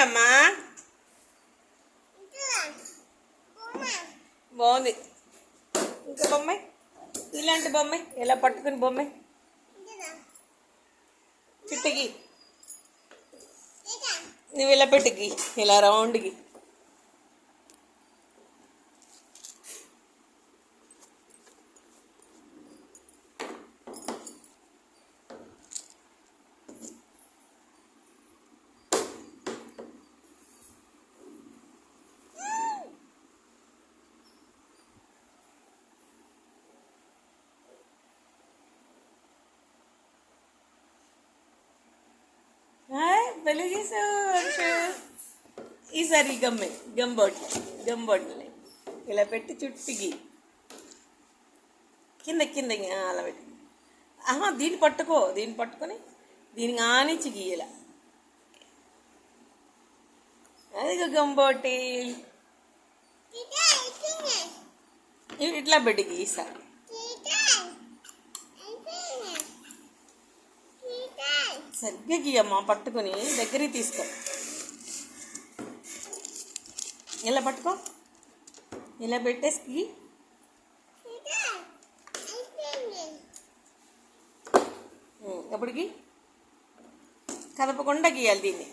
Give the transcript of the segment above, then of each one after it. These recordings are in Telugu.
ఉన్నాయమ్మా? బాగుంది. ఇంకా బొమ్మ, ఇలాంటి బొమ్మ ఇలా పట్టుకుని బొమ్మ చుట్టుకి నువ్వు ఇలా పెట్టుకి ఇలా రౌండ్కి. పెళ్ళి చేసావు. ఈసారి గంబోట్లు ఇలా పెట్టి చుట్టికి కింద కింద అలా పెట్టి దీన్ని పట్టుకొని దీనికి ఆనిచ్చి గీయాల. అది గంబోటి ఇట్లా పెట్టి ఈసారి సరిగ్గా గీయమ్మా. పట్టుకొని దగ్గరికి తీసుకో. ఇలా పట్టుకో, ఇలా పెట్టేసి అప్పటికి కదపకుండా గీయాలి. దీన్ని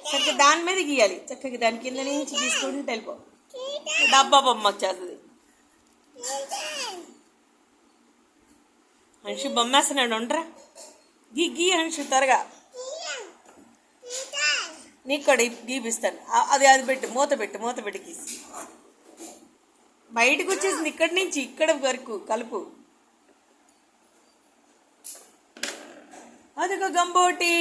చక్కగా దాని మీద గీయాలి. చక్కగా దాని కింద నుంచి తీసుకుంటూ వెళ్ళిపో. డబ్బా బొమ్మ వచ్చేస్తుంది. హన్షు బొమ్మేస్తున్నాడు. ఉండరా గీ హన్షు త్వరగా. నీకు కూడా గీపిస్తాను. అది పెట్టి మూత పెట్టి గీసి బయటకు వచ్చేసింది. ఇక్కడి నుంచి ఇక్కడ వరకు కలుపు. అదిగో గంబోటి.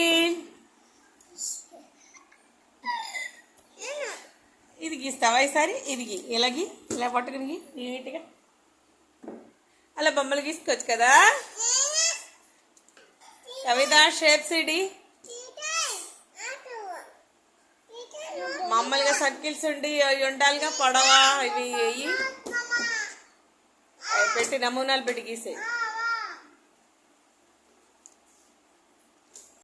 ఇది గీస్తావా ఈసారి? ఇది ఇలా పట్టుకుని నీట్గా అలా బొమ్మలు గీసుకోవచ్చు కదా. కవిత షేప్స్ ఇడి మామూలుగా సర్కిల్స్ ఉండాలిగా. పొడవ ఇవి పెట్టి నమూనాలు పెట్టి గీసే.